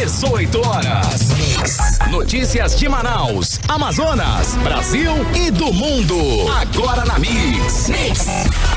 18 horas. Notícias de Manaus, Amazonas, Brasil e do mundo. Agora na Mix.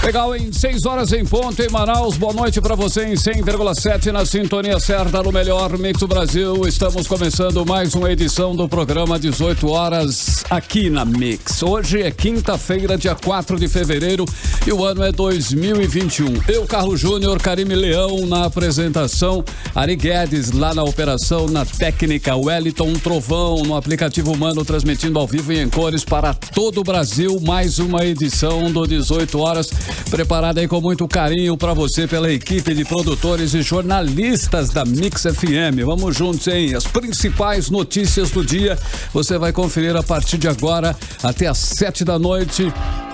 Legal, em 6 horas em ponto em Manaus. Boa noite pra você em 100,7 na sintonia certa no melhor Mix do Brasil. Estamos começando mais uma edição do programa 18 horas aqui na Mix. Hoje é quinta-feira, dia 4 de fevereiro e o ano é 2021. Eu, Carlos Júnior, Karime Leão na apresentação, Ari Guedes lá na operação, na técnica, Wellington Trovão no aplicativo humano, transmitindo ao vivo e em cores para todo o Brasil. Mais uma edição do 18 horas, preparada aí com muito carinho para você pela equipe de produtores e jornalistas da Mix FM. Vamos juntos, hein? As principais notícias do dia você vai conferir a partir de agora até às 7 da noite.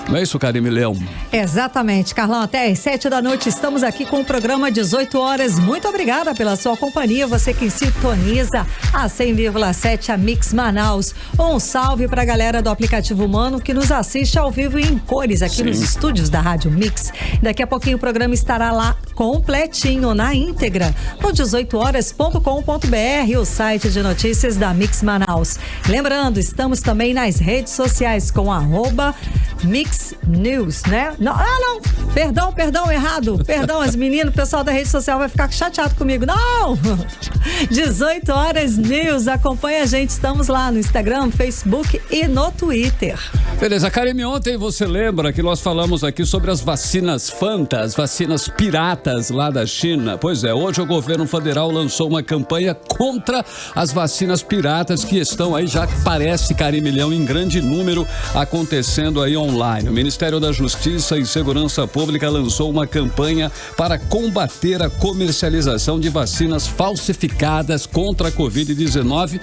Não é isso, Karime Leão? Exatamente, Carlão. Até às 7 da noite estamos aqui com o programa 18 horas. Muito obrigada pela sua companhia. Você que sintoniza a 100,7 a Mix Manaus. Um salve pra galera do aplicativo humano que nos assiste ao vivo e em cores aqui nos estúdios da Rádio Mix. Daqui a pouquinho o programa estará lá completinho, na íntegra, no 18horas.com.br, o site de notícias da Mix Manaus. Lembrando, estamos também nas redes sociais com @Mix News, né? Não, perdão, errado. Perdão, as meninas, o pessoal da rede social vai ficar chateado comigo. Não! 18 horas News, acompanha a gente, estamos lá no Instagram, Facebook e no Twitter. Beleza, Karime, ontem você lembra que nós falamos aqui sobre as vacinas Fanta, as vacinas piratas lá da China? Pois é, hoje o governo federal lançou uma campanha contra as vacinas piratas que estão aí, já parece, Karime Leão, em grande número acontecendo aí online. O Ministério da Justiça e Segurança Pública lançou uma campanha para combater a comercialização de vacinas falsificadas contra a Covid-19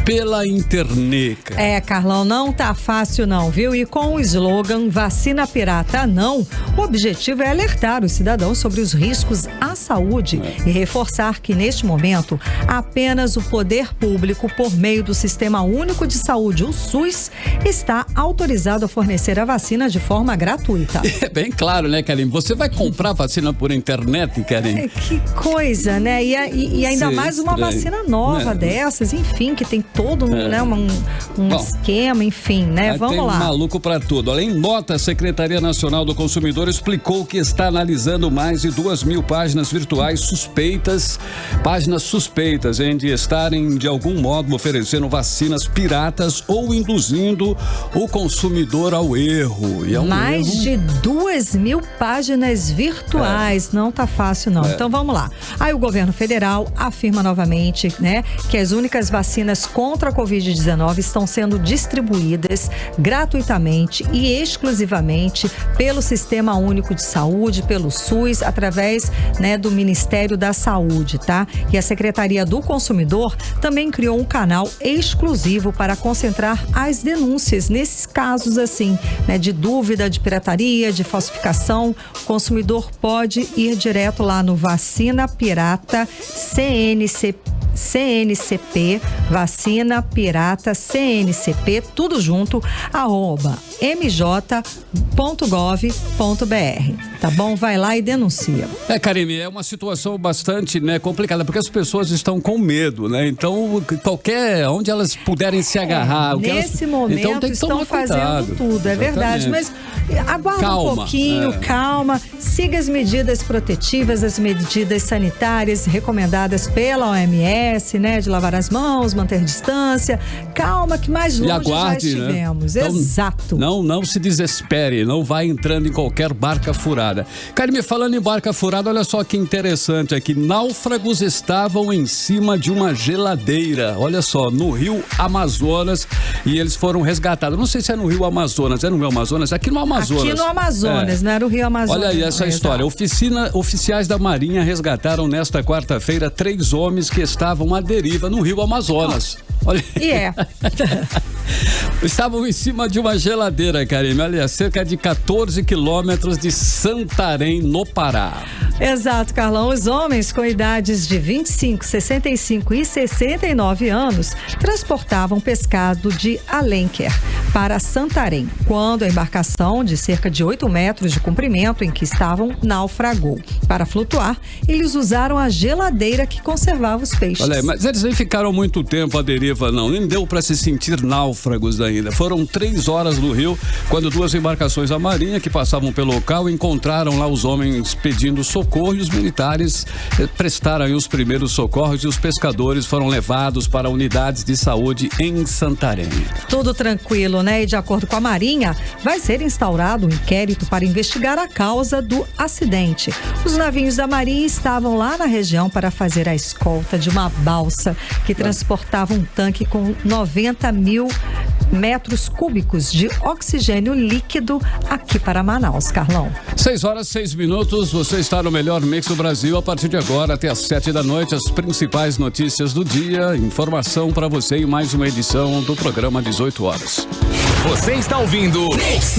pela internet. Carlão, não tá fácil não, viu? E com o slogan Vacina Pirata Não, o objetivo é alertar os cidadãos sobre os riscos à saúde e reforçar que, neste momento, apenas o poder público, por meio do Sistema Único de Saúde, o SUS, está autorizado a fornecer a vacina de forma gratuita. É bem claro, né, Karime? Você vai comprar vacina por internet, Karime? Que coisa, né? E ainda mais uma vacina nova dessas, enfim, que tem todo um esquema, enfim, né? Vamos lá. Tem maluco pra tudo. Além nota, a Secretaria Nacional do Consumidor explicou que está analisando mais de 2.000 páginas virtuais suspeitas de estarem de algum modo oferecendo vacinas piratas ou induzindo o consumidor ao erro. E mais de 2.000 páginas virtuais, não tá fácil não. Então vamos lá. Aí o governo federal afirma novamente, né, que as únicas vacinas contra a Covid-19 estão sendo distribuídas gratuitamente e exclusivamente pelo Sistema Único de Saúde, pelo SUS, através, né, do Ministério da Saúde, tá? E a Secretaria do Consumidor também criou um canal exclusivo para concentrar as denúncias nesses casos assim, né, de dúvida, de pirataria, de falsificação. O consumidor pode ir direto lá no Vacina Pirata CNCP, Vacina Pirata CNCP, tudo junto, @mj.gov.br. Tá bom? Vai lá e denuncia. Karime, é uma situação bastante, né, complicada, porque as pessoas estão com medo, né? Então, onde elas puderem se agarrar. Nesse momento, então, tem que estão fazendo tudo, é verdade. Mas aguarda um pouquinho, calma, siga as medidas protetivas, as medidas sanitárias recomendadas pela OMS, né? De lavar as mãos, manter distância. Calma, que mais longe aguarde, já estivemos. Né? Exato. Não se desespere, não vai entrando em qualquer barca furada. Karime, falando em barca furada, olha só que interessante aqui. Náufragos estavam em cima de uma geladeira, olha só, no Rio Amazonas, e eles foram resgatados. Não sei se é no Rio Amazonas, é no Rio Amazonas? Aqui no Amazonas. Aqui no Amazonas, não era o Rio Amazonas. Olha aí essa história. Oficiais da Marinha resgataram nesta quarta-feira 3 homens que estavam à deriva no Rio Amazonas. Olha. Estavam em cima de uma geladeira, Karime, olha, cerca de 14 quilômetros de Santarém, no Pará. Exato, Carlão. Os homens com idades de 25, 65 e 69 anos transportavam pescado de Alenquer para Santarém, quando a embarcação de cerca de 8 metros de comprimento em que estavam naufragou. Para flutuar, eles usaram a geladeira que conservava os peixes. Olha, mas eles nem ficaram muito tempo à deriva, não. Nem deu para se sentir náufragos ainda. Foram 3 horas no rio, quando 2 embarcações da Marinha que passavam pelo local encontraram lá os homens pedindo socorro e os militares prestaram aí os primeiros socorros e os pescadores foram levados para unidades de saúde em Santarém. Tudo tranquilo, né? E de acordo com a Marinha, vai ser instaurado um inquérito para investigar a causa do acidente. Os navios da Marinha estavam lá na região para fazer a escolta de uma balsa que transportava um tanque com 90 mil metros cúbicos de oxigênio líquido aqui para Manaus, Carlão. 6 horas, 6 minutos, você está no melhor mix do Brasil. A partir de agora até às 7 da noite, as principais notícias do dia, informação para você em mais uma edição do programa 18 horas. Você está ouvindo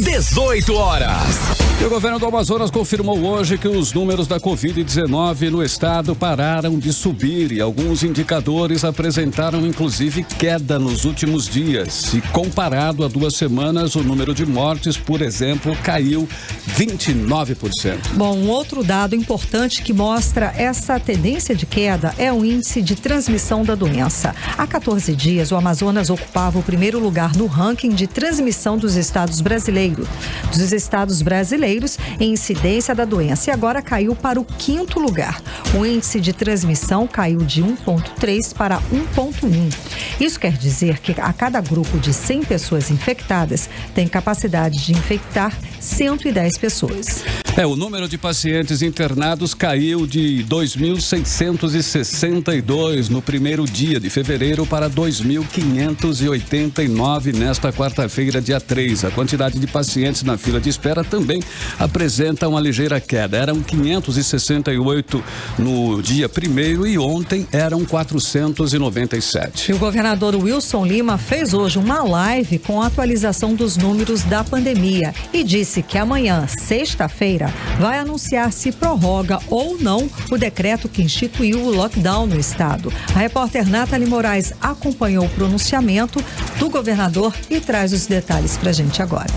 18 horas. E o governo do Amazonas confirmou hoje que os números da Covid-19 no estado pararam de subir e alguns indicadores apresentaram inclusive queda nos últimos dias. E comparado a 2 semanas, o número de mortes, por exemplo, caiu 29%. Bom, um outro dado importante que mostra essa tendência de queda é o índice de transmissão da doença. Há 14 dias, o Amazonas ocupava o primeiro lugar no ranking de transmissão dos estados brasileiros em incidência da doença e agora caiu para o 5º lugar. O índice de transmissão caiu de 1,3 para 1,1. Isso quer dizer que a cada grupo de 100 pessoas infectadas tem capacidade de infectar 110 pessoas. O número de pacientes internados caiu de 2.662 no primeiro dia de fevereiro para 2.589 nesta quarta-feira, dia 3. A quantidade de pacientes na fila de espera também apresenta uma ligeira queda. Eram 568 no dia 1º e ontem eram 497. E o governador Wilson Lima fez hoje uma live com a atualização dos números da pandemia e disse que amanhã, sexta-feira, vai anunciar se prorroga ou não o decreto que instituiu o lockdown no estado. A repórter Nathalie Moraes acompanhou o pronunciamento do governador e traz os detalhes pra gente agora.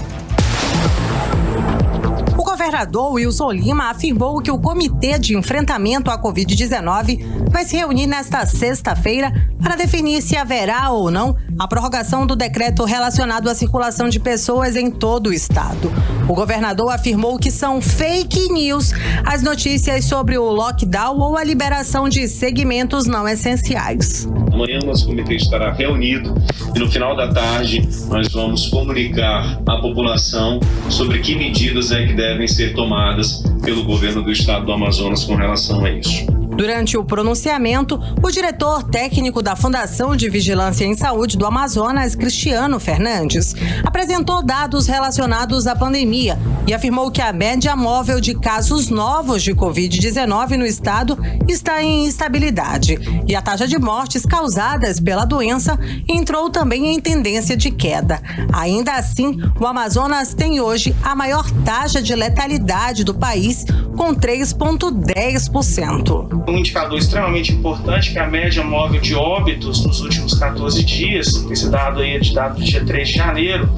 O governador Wilson Lima afirmou que o Comitê de Enfrentamento à Covid-19 vai se reunir nesta sexta-feira para definir se haverá ou não a prorrogação do decreto relacionado à circulação de pessoas em todo o estado. O governador afirmou que são fake news as notícias sobre o lockdown ou a liberação de segmentos não essenciais. Amanhã o nosso comitê estará reunido e no final da tarde nós vamos comunicar à população sobre que medidas que devem ser tomadas pelo governo do estado do Amazonas com relação a isso. Durante o pronunciamento, o diretor técnico da Fundação de Vigilância em Saúde do Amazonas, Cristiano Fernandes, apresentou dados relacionados à pandemia e afirmou que a média móvel de casos novos de Covid-19 no estado está em instabilidade e a taxa de mortes causadas pela doença entrou também em tendência de queda. Ainda assim, o Amazonas tem hoje a maior taxa de letalidade do país, com 3,10%. Um indicador extremamente importante que é a média móvel de óbitos nos últimos 14 dias, esse dado aí é de dado do dia 3 de janeiro,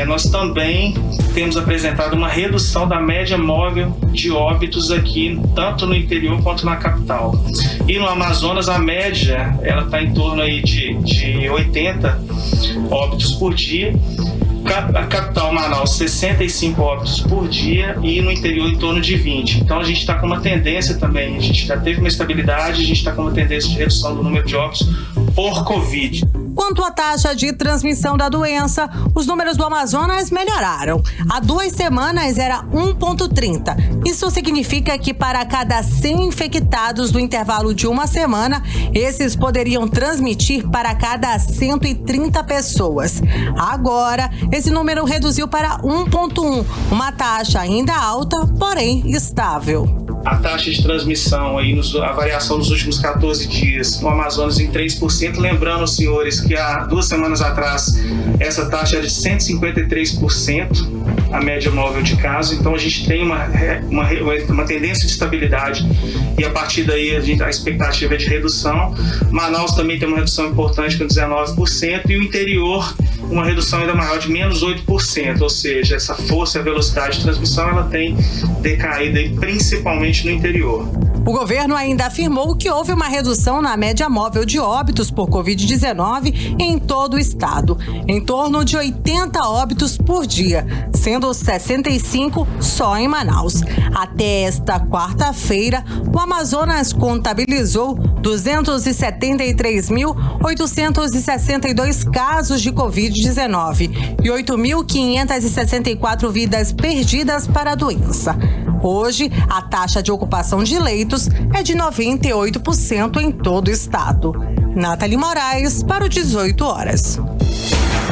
nós também temos apresentado uma redução da média móvel de óbitos aqui, tanto no interior quanto na capital. E no Amazonas a média ela está em torno aí de 80 óbitos por dia. A capital Manaus, 65 óbitos por dia e no interior em torno de 20. Então a gente está com uma tendência também, a gente já teve uma estabilidade, a gente está com uma tendência de redução do número de óbitos por Covid. Quanto à taxa de transmissão da doença, os números do Amazonas melhoraram. Há 2 semanas era 1,30. Isso significa que para cada 100 infectados do intervalo de uma semana, esses poderiam transmitir para cada 130 pessoas. Agora, esse número reduziu para 1,1, uma taxa ainda alta, porém estável. a taxa de transmissão, aí, a variação nos últimos 14 dias no Amazonas em 3%. Lembrando, senhores, que há 2 semanas atrás essa taxa era de 153%, a média móvel de casos. Então a gente tem uma tendência de estabilidade e a partir daí a expectativa é de redução. Manaus também tem uma redução importante com 19% e o interior uma redução ainda maior de menos 8%, ou seja, essa força e a velocidade de transmissão ela tem decaído aí, principalmente no interior. O governo ainda afirmou que houve uma redução na média móvel de óbitos por Covid-19 em todo o estado, em torno de 80 óbitos por dia, sendo 65 só em Manaus. Até esta quarta-feira, o Amazonas contabilizou 273.862 casos de Covid-19 e 8.564 vidas perdidas para a doença. Hoje, a taxa de ocupação de leitos é de 98% em todo o estado. Nathalie Moraes, para o 18 horas.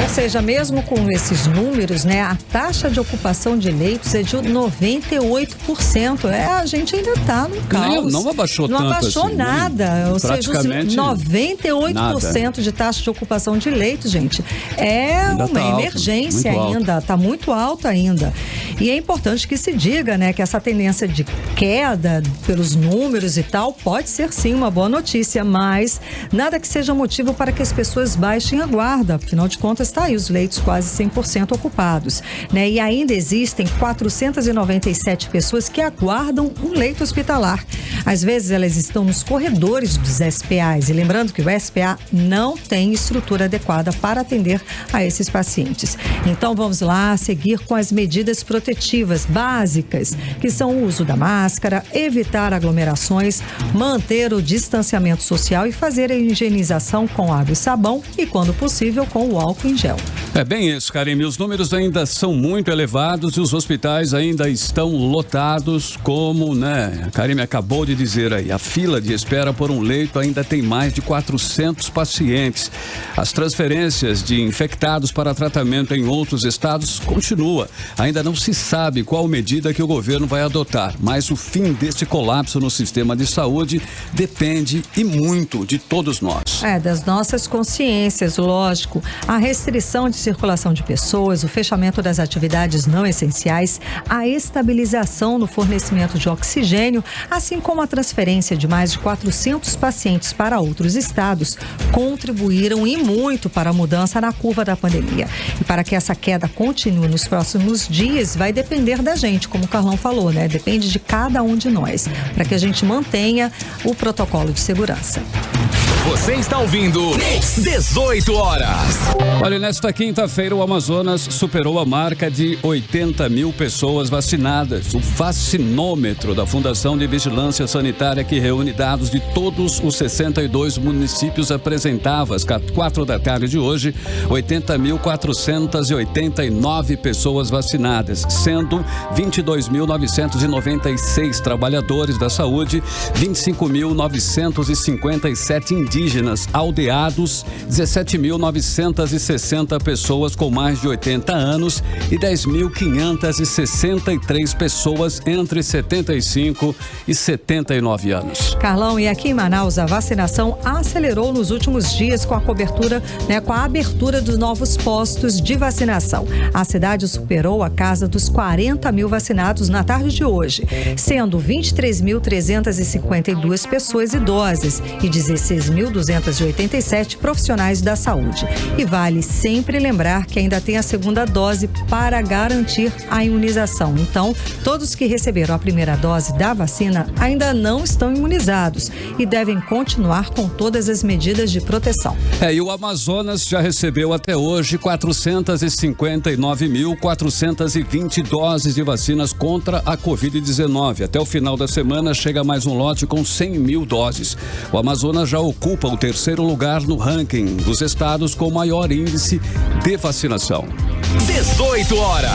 Ou seja, mesmo com esses números, né, a taxa de ocupação de leitos é de 98%. A gente ainda está no caos. Não abaixou tanto. Não abaixou assim, nada. Ou seja, 98% nada. De taxa de ocupação de leitos, gente. É ainda uma emergência ainda. Está muito alto ainda. E é importante que se diga, né, que essa tendência de queda pelos números e tal pode ser sim uma boa notícia, mas nada que seja motivo para que as pessoas baixem a guarda. Afinal de contas, está aí os leitos quase 100% ocupados, né? E ainda existem 497 pessoas que aguardam um leito hospitalar. Às vezes elas estão nos corredores dos SPAs, e lembrando que o SPA não tem estrutura adequada para atender a esses pacientes. Então vamos lá seguir com as medidas protetivas básicas, que são o uso da máscara, evitar aglomerações, manter o distanciamento social e fazer a higienização com água e sabão e, quando possível, com o álcool em gel. É bem isso, Karime. Os números ainda são muito elevados e os hospitais ainda estão lotados, como, né, a Karime acabou de dizer aí. A fila de espera por um leito ainda tem mais de 400 pacientes. As transferências de infectados para tratamento em outros estados continua. Ainda não se sabe qual medida que o governo vai adotar, mas o fim desse colapso no sistema de saúde depende e muito de todos nós. Das nossas consciências, lógico. A restrição de circulação de pessoas, o fechamento das atividades não essenciais, a estabilização no fornecimento de oxigênio, assim como a transferência de mais de 400 pacientes para outros estados, contribuíram e muito para a mudança na curva da pandemia. E para que essa queda continue nos próximos dias, vai depender da gente, como o Carlão falou, né? Depende de cada um de nós, para que a gente mantenha o protocolo de segurança. Você está ouvindo 18 horas. Olha, nesta quinta-feira o Amazonas superou a marca de 80 mil pessoas vacinadas. O vacinômetro da Fundação de Vigilância Sanitária, que reúne dados de todos os 62 municípios, apresentava às 4 da tarde de hoje 80.489 pessoas vacinadas, sendo 22.996 trabalhadores da saúde, 25.957 indígenas aldeados, 17.960 pessoas com mais de 80 anos e 10.563 pessoas entre 75 e 79 anos. Carlão, e aqui em Manaus a vacinação acelerou nos últimos dias com a cobertura, com a abertura dos novos postos de vacinação. A cidade superou a casa dos 40 mil vacinados na tarde de hoje, sendo 23.352 pessoas idosas e 16.287 profissionais da saúde. E vale sempre lembrar que ainda tem a segunda dose para garantir a imunização. Então, todos que receberam a primeira dose da vacina ainda não estão imunizados e devem continuar com todas as medidas de proteção. E o Amazonas já recebeu até hoje 459.420 doses de vacinas contra a Covid-19. Até o final da semana chega mais um lote com 100 mil doses. O Amazonas já ocupa o terceiro lugar no ranking dos estados com maior índice de vacinação. 18 horas.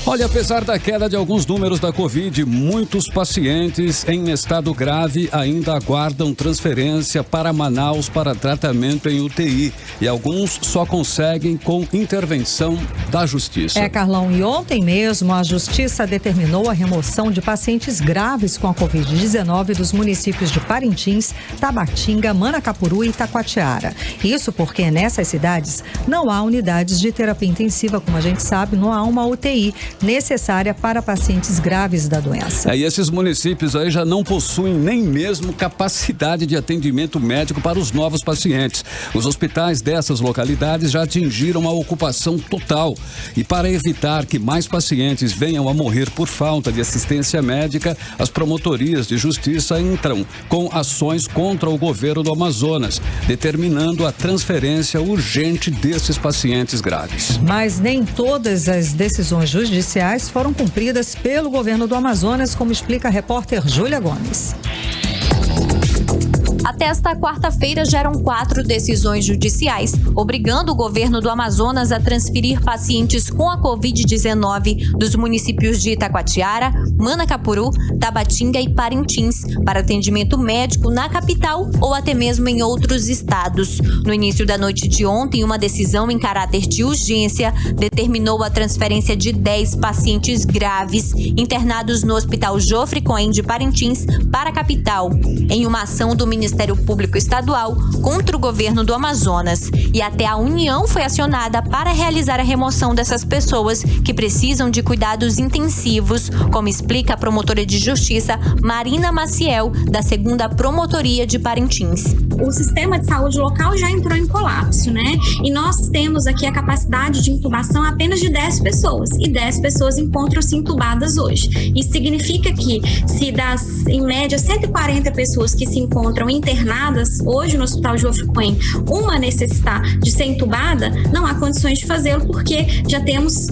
Olha, apesar da queda de alguns números da Covid, muitos pacientes em estado grave ainda aguardam transferência para Manaus para tratamento em UTI. E alguns só conseguem com intervenção da Justiça. Carlão, e ontem mesmo a Justiça determinou a remoção de pacientes graves com a Covid-19 dos municípios de Parintins, Tabatinga, Manacapuru e Itacoatiara. Isso porque nessas cidades não há unidades de terapia intensiva, como a gente sabe, não há uma UTI necessária para pacientes graves da doença. E esses municípios aí já não possuem nem mesmo capacidade de atendimento médico para os novos pacientes. Os hospitais dessas localidades já atingiram a ocupação total. E para evitar que mais pacientes venham a morrer por falta de assistência médica, as promotorias de justiça entram com ações contra o governo do Amazonas, determinando a transferência urgente desses pacientes graves. Mas nem todas as decisões judiciais foram cumpridas pelo governo do Amazonas, como explica a repórter Júlia Gomes. Até esta quarta-feira já eram 4 decisões judiciais, obrigando o governo do Amazonas a transferir pacientes com a Covid-19 dos municípios de Itacoatiara, Manacapuru, Tabatinga e Parintins para atendimento médico na capital ou até mesmo em outros estados. No início da noite de ontem, uma decisão em caráter de urgência determinou a transferência de 10 pacientes graves internados no Hospital Jofre Cohen de Parintins para a capital, em uma ação do Ministério Público Estadual contra o governo do Amazonas. E até a União foi acionada para realizar a remoção dessas pessoas que precisam de cuidados intensivos, como explica a promotora de justiça Marina Maciel, da 2ª Promotoria de Parintins. O sistema de saúde local já entrou em colapso, né? E nós temos aqui a capacidade de intubação apenas de 10 pessoas. E 10 pessoas encontram-se intubadas hoje. Isso significa que se das, em média, 140 pessoas que se encontram internadas hoje no Hospital Jofre Cohen, uma necessitar de ser entubada, não há condições de fazê-lo porque já temos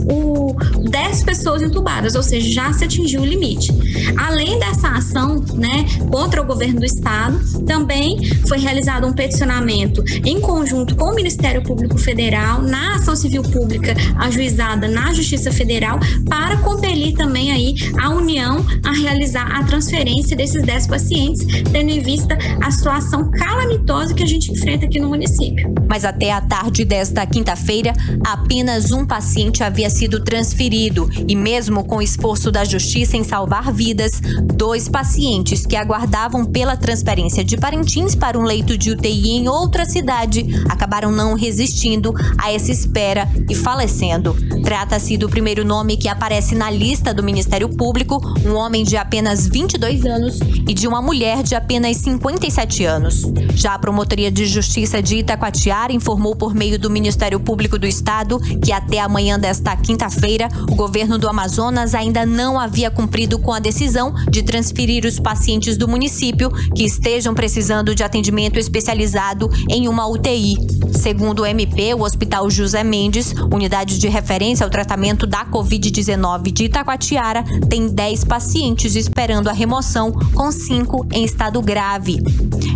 10 pessoas entubadas, ou seja, já se atingiu o limite. Além dessa ação, né, contra o governo do estado, também foi realizado um peticionamento em conjunto com o Ministério Público Federal, na ação civil pública ajuizada na Justiça Federal, para compelir também aí a União a realizar a transferência desses 10 pacientes, tendo em vista a situação calamitosa que a gente enfrenta aqui no município. Mas até a tarde desta quinta-feira, apenas um paciente havia sido transferido e mesmo com o esforço da Justiça em salvar vidas, 2 pacientes que aguardavam pela transferência de Parintins para um leito de UTI em outra cidade acabaram não resistindo a essa espera e falecendo. Trata-se do primeiro nome que aparece na lista do Ministério Público, um homem de apenas 22 anos e de uma mulher de apenas 57 anos. Já a Promotoria de Justiça de Itacoatiara informou por meio do Ministério Público do Estado que até amanhã desta quinta-feira, o governo do Amazonas ainda não havia cumprido com a decisão de transferir os pacientes do município que estejam precisando de atendimento especializado em uma UTI. Segundo o MP, o Hospital José Mendes, unidade de referência ao tratamento da Covid-19 de Itacoatiara, tem 10 pacientes esperando a remoção, com 5 em estado grave.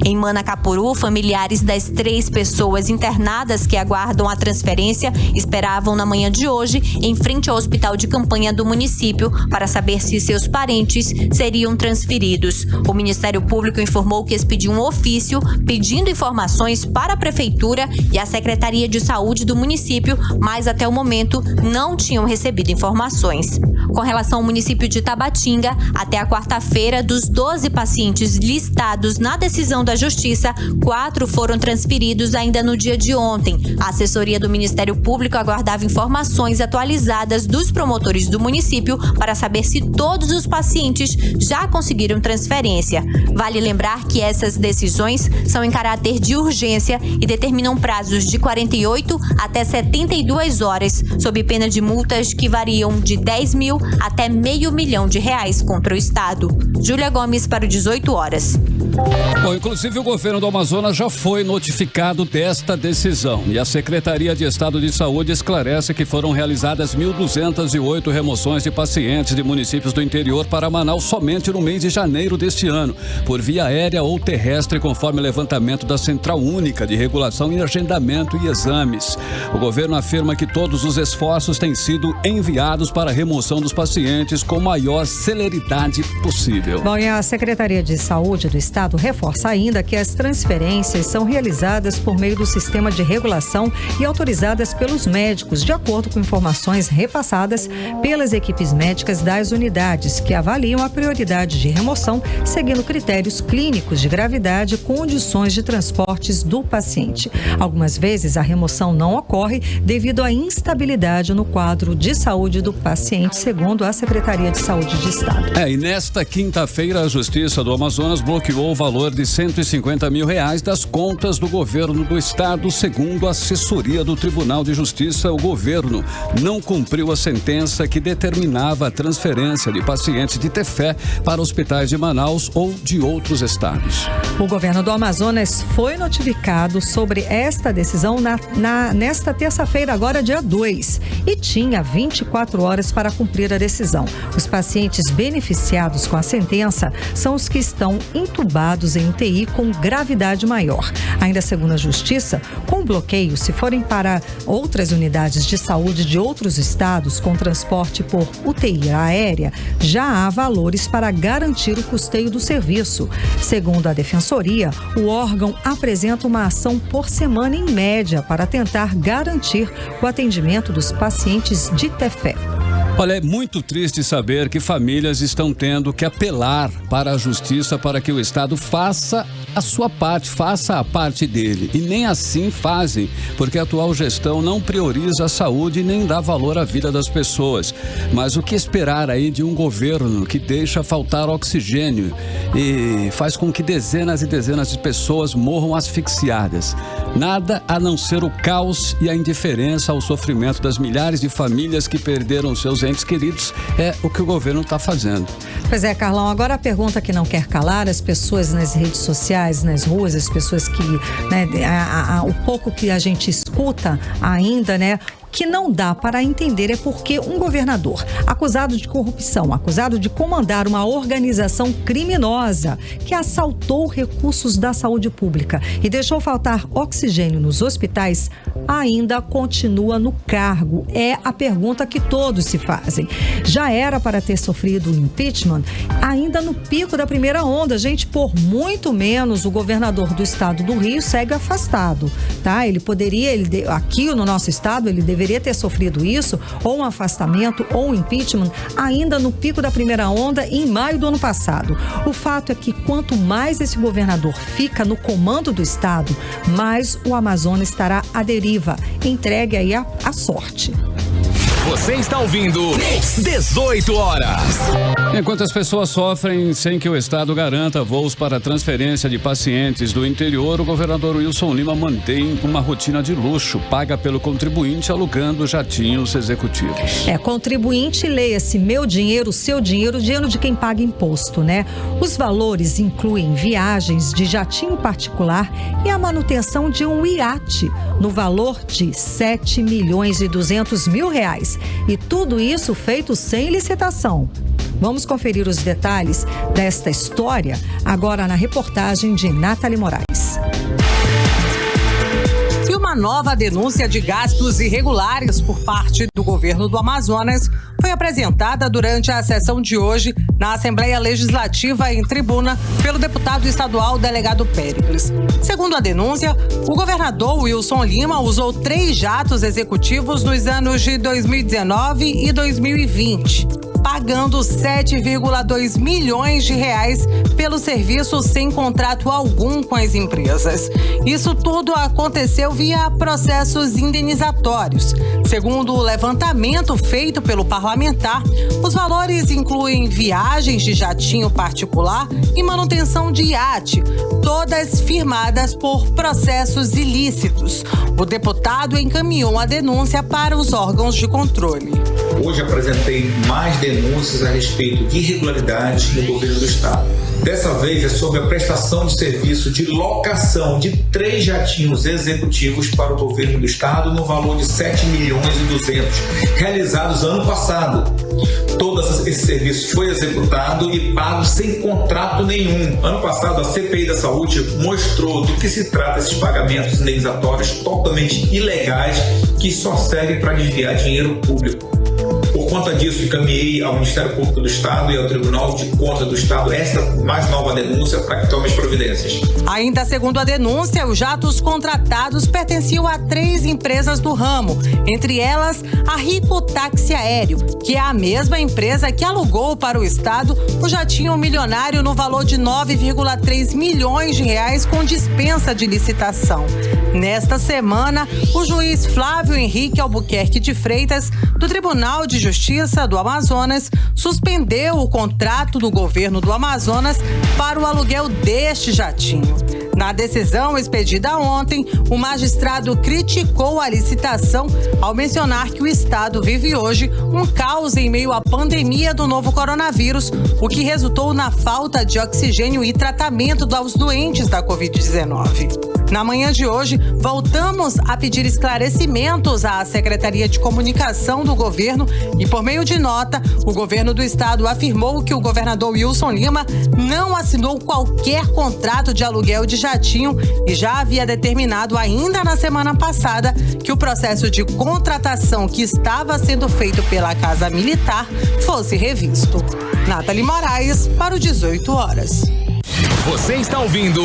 Em Manacapuru, familiares das 3 pessoas internadas que aguardam a transferência esperavam na manhã de hoje em frente ao hospital de campanha do município para saber se seus parentes seriam transferidos. O Ministério Público informou que expediu um ofício pedindo informações para a Prefeitura e a Secretaria de Saúde do município, mas até o momento não tinham recebido informações. Com relação ao município de Tabatinga, até a quarta-feira, dos 12 pacientes listados na decisão da Justiça, 4 foram transferidos ainda no dia de ontem. A assessoria do Ministério Público aguardava informações atualizadas dos promotores do município para saber se todos os pacientes já conseguiram transferência. Vale lembrar que essas decisões são em caráter de urgência e determinam prazos de 48 até 72 horas, sob pena de multas que variam de 10 mil até R$500 mil contra o Estado. Júlia Gomes para o 18 horas. Bom, inclusive o governo do Amazonas já foi notificado desta decisão e a Secretaria de Estado de Saúde esclarece que foram realizadas 1.208 remoções de pacientes de municípios do interior para Manaus somente no mês de janeiro deste ano, por via aérea ou terrestre, conforme levantamento da Central Única de Regulação e Agendamento e Exames. O governo afirma que todos os esforços têm sido enviados para a remoção dos pacientes com maior celeridade possível. Bom, e a Secretaria de Saúde do Estado reforça ainda que as transferências são realizadas por meio do sistema de regulação e autorizadas pelos médicos, de acordo com informações repassadas pelas equipes médicas das unidades, que avaliam a prioridade de remoção seguindo critérios clínicos de gravidade e condições de transportes do paciente. Algumas vezes a remoção não ocorre devido à instabilidade no quadro de saúde do paciente, segundo a Secretaria de Saúde de Estado. E nesta quinta-feira a Justiça do Amazonas bloqueou o valor de R$150 mil das contas do governo do estado. Segundo a assessoria do Tribunal de Justiça, o governo não cumpriu a sentença que determinava a transferência de pacientes de Tefé para hospitais de Manaus ou de outros estados. O governo do Amazonas foi notificado sobre esta decisão nesta terça-feira, agora dia 2, e tinha 24 horas para cumprir a decisão. Os pacientes beneficiados com a sentença são os que estão intubados em UTI com gravidade maior. Ainda segundo a Justiça, com o bloqueio, se forem para outras unidades de saúde de outros estados com transporte por UTI aérea, já há valores para garantir o custeio do serviço. Segundo a Defensoria, o órgão apresenta uma ação por semana em média para tentar garantir o atendimento dos pacientes de Tefé. Olha, é muito triste saber que famílias estão tendo que apelar para a justiça para que o Estado faça a sua parte, faça a parte dele. E nem assim fazem, porque a atual gestão não prioriza a saúde e nem dá valor à vida das pessoas. Mas o que esperar aí de um governo que deixa faltar oxigênio e faz com que dezenas e dezenas de pessoas morram asfixiadas? Nada a não ser o caos e a indiferença ao sofrimento das milhares de famílias que perderam seus entes queridos. É o que o governo está fazendo. Pois é, Carlão, agora a pergunta que não quer calar, as pessoas nas redes sociais, nas ruas, as pessoas que, né, o pouco que a gente escuta ainda, né, que não dá para entender é porque um governador acusado de corrupção, acusado de comandar uma organização criminosa que assaltou recursos da saúde pública e deixou faltar oxigênio nos hospitais, ainda continua no cargo. É a pergunta que todos se fazem. Já era para ter sofrido o impeachment ainda no pico da primeira onda, gente, por muito menos o governador do estado do Rio segue afastado, tá? Ele poderia, aqui no nosso estado, ele deveria ter sofrido isso, ou um afastamento, ou um impeachment, ainda no pico da primeira onda em maio do ano passado. O fato é que quanto mais esse governador fica no comando do estado, mais o Amazonas estará à deriva, entregue aí à sorte. Você está ouvindo 18 horas. Enquanto as pessoas sofrem sem que o Estado garanta voos para transferência de pacientes do interior, o governador Wilson Lima mantém uma rotina de luxo, paga pelo contribuinte alugando jatinhos executivos. Contribuinte, leia-se meu dinheiro, seu dinheiro, o dinheiro de quem paga imposto, né? Os valores incluem viagens de jatinho particular e a manutenção de um iate no valor de R$7.200.000. E tudo isso feito sem licitação. Vamos conferir os detalhes desta história agora na reportagem de Nathalie Moraes. E uma nova denúncia de gastos irregulares por parte do governo do Amazonas foi apresentada durante a sessão de hoje na Assembleia Legislativa em tribuna pelo deputado estadual delegado Péricles. Segundo a denúncia, o governador Wilson Lima usou 3 jatos executivos nos anos de 2019 e 2020. Pagando R$7,2 milhões pelo serviço sem contrato algum com as empresas. Isso tudo aconteceu via processos indenizatórios. Segundo o levantamento feito pelo parlamentar, os valores incluem viagens de jatinho particular e manutenção de iate, todas firmadas por processos ilícitos. O deputado encaminhou a denúncia para os órgãos de controle. Hoje apresentei mais denúncias a respeito de irregularidades no governo do Estado. Dessa vez é sobre a prestação de serviço de locação de 3 jatinhos executivos para o governo do estado no valor de 7.200.000, realizados ano passado. Todo esse serviço foi executado e pago sem contrato nenhum. Ano passado, a CPI da Saúde mostrou do que se trata esses pagamentos indenizatórios totalmente ilegais que só servem para desviar dinheiro público. Por conta disso, encaminhei ao Ministério Público do Estado e ao Tribunal de Contas do Estado esta mais nova denúncia para que tome as providências. Ainda segundo a denúncia, os jatos contratados pertenciam a 3 empresas do ramo, entre elas a Rico Táxi Aéreo, que é a mesma empresa que alugou para o Estado o jatinho milionário no valor de 9,3 milhões de reais com dispensa de licitação. Nesta semana, o juiz Flávio Henrique Albuquerque de Freitas, do Tribunal de Justiça do Amazonas, suspendeu o contrato do governo do Amazonas para o aluguel deste jatinho. Na decisão expedida ontem, o magistrado criticou a licitação ao mencionar que o Estado vive hoje um caos em meio à pandemia do novo coronavírus, o que resultou na falta de oxigênio e tratamento dos doentes da Covid-19. Na manhã de hoje, voltamos a pedir esclarecimentos à Secretaria de Comunicação do governo e, por meio de nota, o governo do estado afirmou que o governador Wilson Lima não assinou qualquer contrato de aluguel de jatinho e já havia determinado ainda na semana passada que o processo de contratação que estava sendo feito pela Casa Militar fosse revisto. Nathalie Moraes para o 18 horas. Você está ouvindo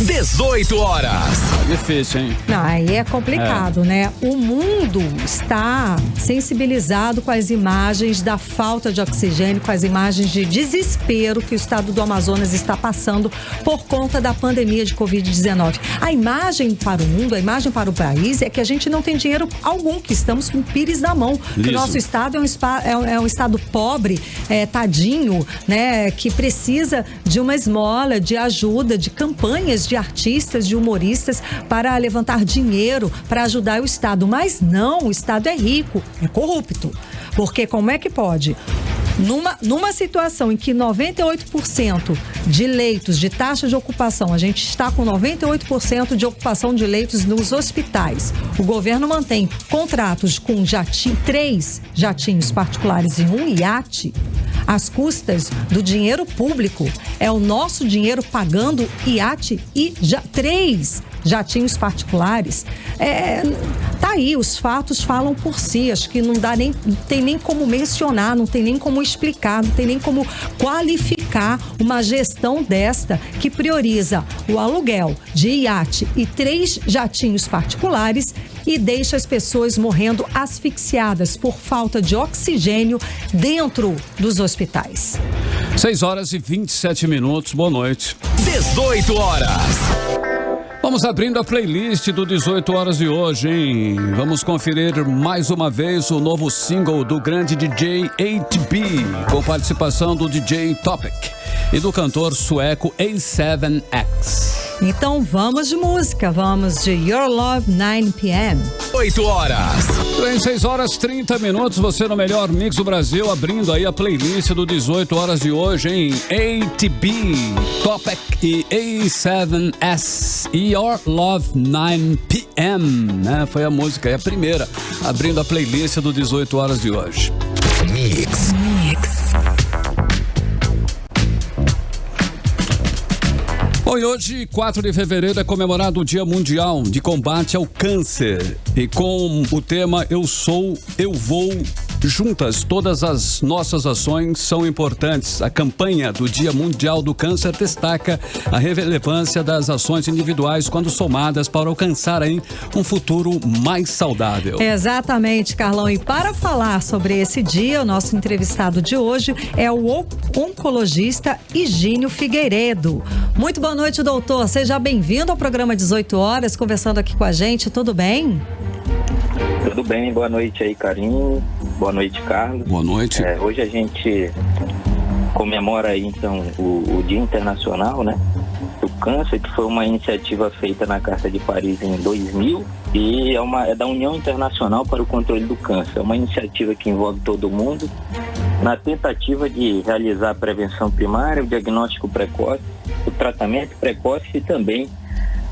18 horas. Difícil, hein? Não, aí é complicado, né? O mundo está sensibilizado com as imagens da falta de oxigênio, com as imagens de desespero que o estado do Amazonas está passando por conta da pandemia de Covid-19. A imagem para o mundo, a imagem para o país é que a gente não tem dinheiro algum, que estamos com o pires na mão. O nosso estado é um estado pobre, tadinho, né? Que precisa de uma esmola, de ajuda, de campanhas de artistas, de humoristas para levantar dinheiro, para ajudar o Estado. Mas não, o Estado é rico, é corrupto. Porque como é que pode? Numa situação em que 98% de leitos de taxa de ocupação, a gente está com 98% de ocupação de leitos nos hospitais. O governo mantém contratos com 3 jatinhos particulares e um iate, às custas do dinheiro público. É o nosso dinheiro pagando iate e 3 jatinhos particulares. Tá aí, os fatos falam por si. Acho que não tem nem como mencionar, não tem nem como explicar, não tem nem como qualificar uma gestão desta que prioriza o aluguel de iate e 3 jatinhos particulares e deixa as pessoas morrendo asfixiadas por falta de oxigênio dentro dos hospitais. 6 horas e 27 minutos. Boa noite. 18 horas. Vamos abrindo a playlist do 18 horas de hoje, hein? Vamos conferir mais uma vez o novo single do grande DJ 8B, com participação do DJ Topic e do cantor sueco A7X. Então vamos de música, vamos de Your Love 9 p.m. 8 horas. Em 6 horas 30 minutos, você no melhor mix do Brasil, abrindo aí a playlist do 18 horas de hoje, hein? 8B, Topic e A7S, Your Love 9 p.m. né? Foi a música, é a primeira, abrindo a playlist do 18 horas de hoje. Mix. Bom, e hoje, 4 de fevereiro, é comemorado o Dia Mundial de Combate ao Câncer. E com o tema Eu Sou, Eu Vou, juntas, todas as nossas ações são importantes. A campanha do Dia Mundial do Câncer destaca a relevância das ações individuais quando somadas para alcançar aí um futuro mais saudável. Exatamente, Carlão. E para falar sobre esse dia, o nosso entrevistado de hoje é o oncologista Higínio Figueiredo. Muito boa noite, doutor. Seja bem-vindo ao programa 18 horas, conversando aqui com a gente. Tudo bem? Tudo bem. Boa noite aí, Carinho. Boa noite, Carlos. Boa noite. Hoje a gente comemora aí, então, o Dia Internacional, né, do Câncer, que foi uma iniciativa feita na Carta de Paris em 2000 e é da União Internacional para o Controle do Câncer. É uma iniciativa que envolve todo mundo na tentativa de realizar a prevenção primária, o diagnóstico precoce, o tratamento precoce e também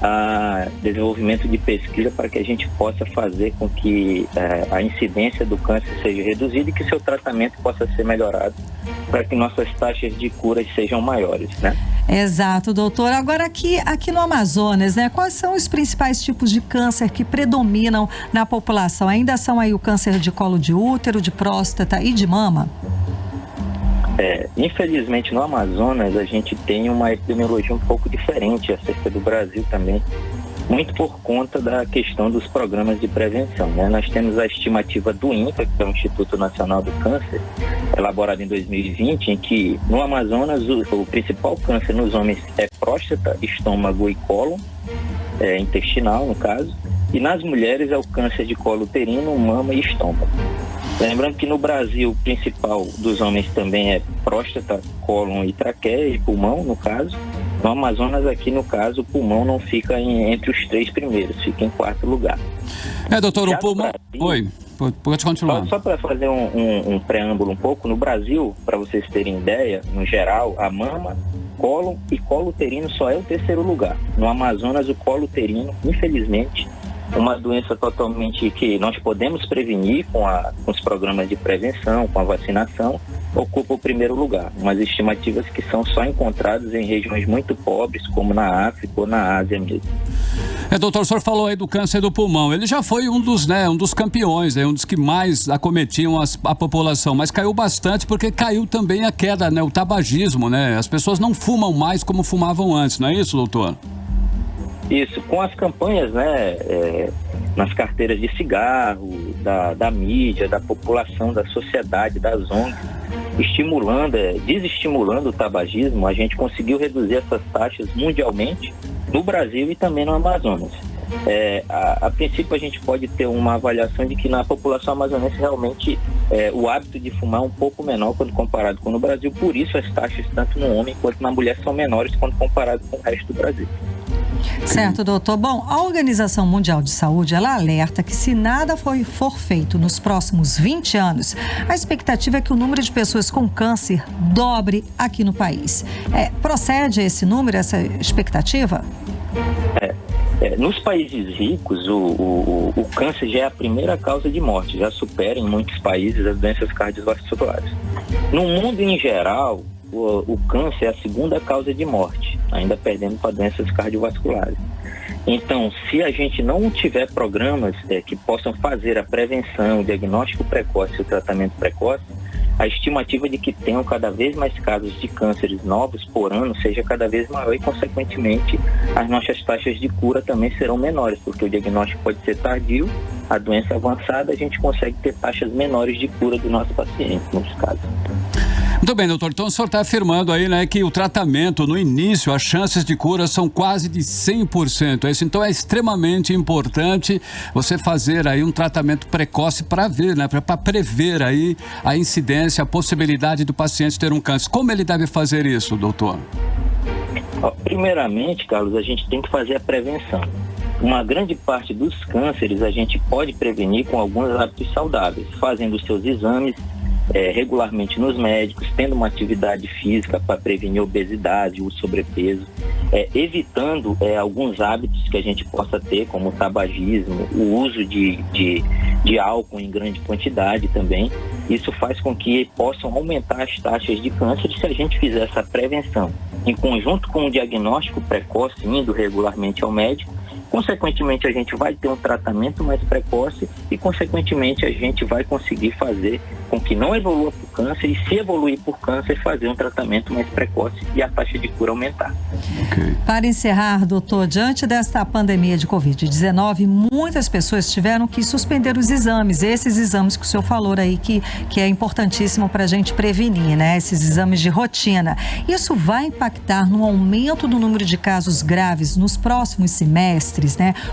a desenvolvimento de pesquisa para que a gente possa fazer com que a incidência do câncer seja reduzida e que seu tratamento possa ser melhorado para que nossas taxas de cura sejam maiores, né? Exato, doutor. Agora aqui no Amazonas, né? Quais são os principais tipos de câncer que predominam na população? Ainda são aí o câncer de colo de útero, de próstata e de mama? Infelizmente no Amazonas a gente tem uma epidemiologia um pouco diferente acerca do Brasil também, muito por conta da questão dos programas de prevenção, né? Nós temos a estimativa do INCA, que é o Instituto Nacional do Câncer, elaborado em 2020, em que no Amazonas o principal câncer nos homens é próstata, estômago e cólon, intestinal no caso, e nas mulheres é o câncer de colo uterino, mama e estômago. Lembrando que no Brasil o principal dos homens também é próstata, cólon e traqueia e pulmão, no caso. No Amazonas, aqui no caso, o pulmão não fica entre os 3 primeiros, fica em 4º lugar. Doutor, já o pulmão... Oi, pode continuar. Só para fazer um preâmbulo um pouco, no Brasil, para vocês terem ideia, no geral, a mama, cólon e colo uterino só é o 3º lugar. No Amazonas, o colo uterino, infelizmente, uma doença totalmente que nós podemos prevenir com os programas de prevenção, com a vacinação, ocupa o 1º lugar. Umas estimativas que são só encontradas em regiões muito pobres, como na África ou na Ásia mesmo. Doutor, o senhor falou aí do câncer do pulmão. Ele já foi um dos campeões, um dos que mais acometiam a população, mas caiu bastante porque caiu também a queda, o tabagismo, né? As pessoas não fumam mais como fumavam antes, não é isso, doutor? Isso, com as campanhas, nas carteiras de cigarro, da mídia, da população, da sociedade, das ONGs, desestimulando o tabagismo, a gente conseguiu reduzir essas taxas mundialmente no Brasil e também no Amazonas. A princípio a gente pode ter uma avaliação de que na população amazonense realmente o hábito de fumar é um pouco menor quando comparado com no Brasil, por isso as taxas tanto no homem quanto na mulher são menores quando comparado com o resto do Brasil. Certo, doutor. Bom, a Organização Mundial de Saúde, ela alerta que se nada for feito nos próximos 20 anos, a expectativa é que o número de pessoas com câncer dobre aqui no país. Procede esse número, essa expectativa? Nos países ricos, o câncer já é a primeira causa de morte, já supera em muitos países as doenças cardiovasculares. No mundo em geral, o câncer é a 2ª causa de morte, ainda perdendo para doenças cardiovasculares. Então, se a gente não tiver programas que possam fazer a prevenção, o diagnóstico precoce e o tratamento precoce, a estimativa de que tenham cada vez mais casos de cânceres novos por ano seja cada vez maior e, consequentemente, as nossas taxas de cura também serão menores, porque o diagnóstico pode ser tardio, a doença avançada, a gente consegue ter taxas menores de cura do nosso paciente, nesse caso. Muito bem, doutor. Então o senhor está afirmando aí, que o tratamento, no início, as chances de cura são quase de 100%. Então é extremamente importante você fazer aí um tratamento precoce para ver, para prever aí a incidência, a possibilidade do paciente ter um câncer. Como ele deve fazer isso, doutor? Primeiramente, Carlos, a gente tem que fazer a prevenção. Uma grande parte dos cânceres a gente pode prevenir com alguns hábitos saudáveis, fazendo os seus exames regularmente nos médicos, tendo uma atividade física para prevenir obesidade, o sobrepeso, evitando alguns hábitos que a gente possa ter, como o tabagismo, o uso de álcool em grande quantidade também. Isso faz com que possam aumentar as taxas de câncer se a gente fizer essa prevenção. Em conjunto com o diagnóstico precoce, indo regularmente ao médico, consequentemente a gente vai ter um tratamento mais precoce e, consequentemente, a gente vai conseguir fazer com que não evolua por câncer e, se evoluir por câncer, fazer um tratamento mais precoce e a taxa de cura aumentar. Okay. Para encerrar, doutor, diante desta pandemia de Covid-19, muitas pessoas tiveram que suspender os exames, esses exames que o senhor falou aí, que é importantíssimo para a gente prevenir, esses exames de rotina. Isso vai impactar no aumento do número de casos graves nos próximos semestres?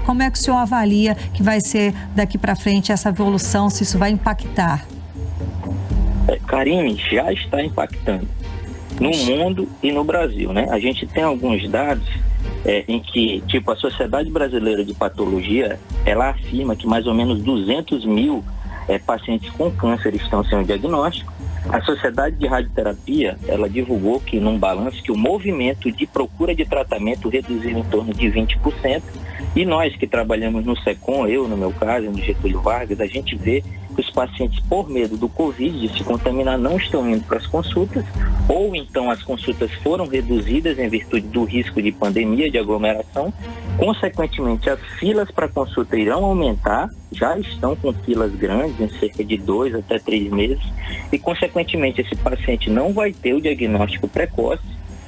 Como é que o senhor avalia que vai ser daqui para frente essa evolução, se isso vai impactar? Karine, já está impactando no mundo e no Brasil, A gente tem alguns dados em que, a Sociedade Brasileira de Patologia, ela afirma que mais ou menos 200 mil pacientes com câncer estão sem o diagnóstico A Sociedade de Radioterapia, ela divulgou que, num balanço, que o movimento de procura de tratamento reduziu em torno de 20%, e nós que trabalhamos no SECOM, eu no meu caso, no Getúlio Vargas, a gente vê que os pacientes, por medo do Covid, de se contaminar, não estão indo para as consultas, ou então as consultas foram reduzidas em virtude do risco de pandemia, de aglomeração. Consequentemente, as filas para consulta irão aumentar, já estão com filas grandes, em cerca de 2 até 3 meses, e consequentemente esse paciente não vai ter o diagnóstico precoce,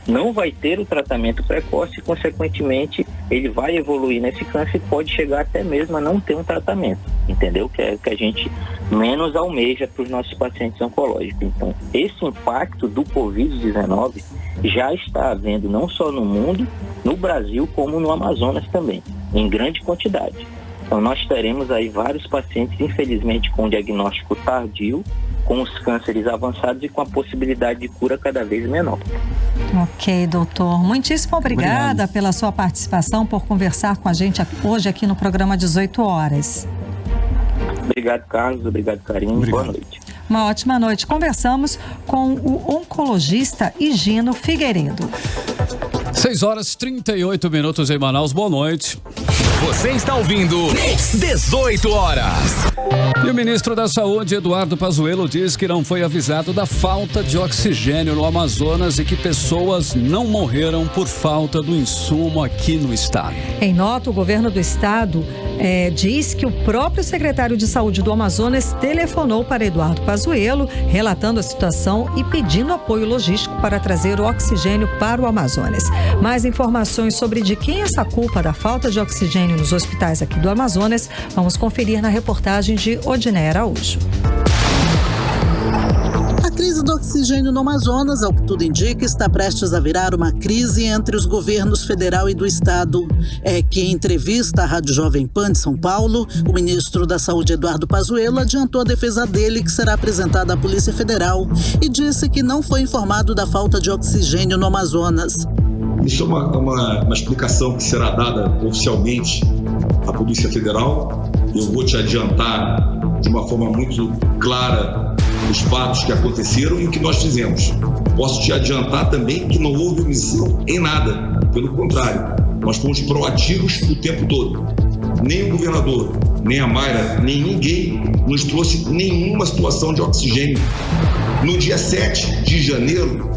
não vai ter o tratamento precoce e, consequentemente, ele vai evoluir nesse câncer e pode chegar até mesmo a não ter um tratamento, entendeu? Que é o que a gente menos almeja para os nossos pacientes oncológicos. Então, esse impacto do Covid-19 já está havendo não só no mundo, no Brasil, como no Amazonas também, em grande quantidade. Então, nós teremos aí vários pacientes, infelizmente, com diagnóstico tardio, com os cânceres avançados e com a possibilidade de cura cada vez menor. Ok, doutor. Muitíssimo obrigada pela sua participação, por conversar com a gente hoje aqui no programa 18 horas. Obrigado, Carlos. Obrigado, Karine. Boa noite. Uma ótima noite. Conversamos com o oncologista Higino Figueiredo. 6h38 em Manaus. Boa noite. Você está ouvindo 18 horas. E o ministro da Saúde, Eduardo Pazuello, diz que não foi avisado da falta de oxigênio no Amazonas e que pessoas não morreram por falta do insumo aqui no estado. Em nota, o governo do estado diz que o próprio secretário de Saúde do Amazonas telefonou para Eduardo Pazuello, relatando a situação e pedindo apoio logístico para trazer o oxigênio para o Amazonas. Mais informações sobre de quem é essa culpa da falta de oxigênio nos hospitais aqui do Amazonas, vamos conferir na reportagem de Odiné Araújo. A crise do oxigênio no Amazonas, ao que tudo indica, está prestes a virar uma crise entre os governos federal e do estado. É que, em entrevista à Rádio Jovem Pan de São Paulo, o ministro da Saúde, Eduardo Pazuello, adiantou a defesa dele, que será apresentada à Polícia Federal, e disse que não foi informado da falta de oxigênio no Amazonas. Isso é uma explicação que será dada oficialmente à Polícia Federal. Eu vou te adiantar de uma forma muito clara os fatos que aconteceram e o que nós fizemos. Posso te adiantar também que não houve omissão em nada. Pelo contrário, nós fomos proativos o tempo todo. Nem o governador, nem a Mayra, nem ninguém nos trouxe nenhuma situação de oxigênio. No dia 7 de janeiro,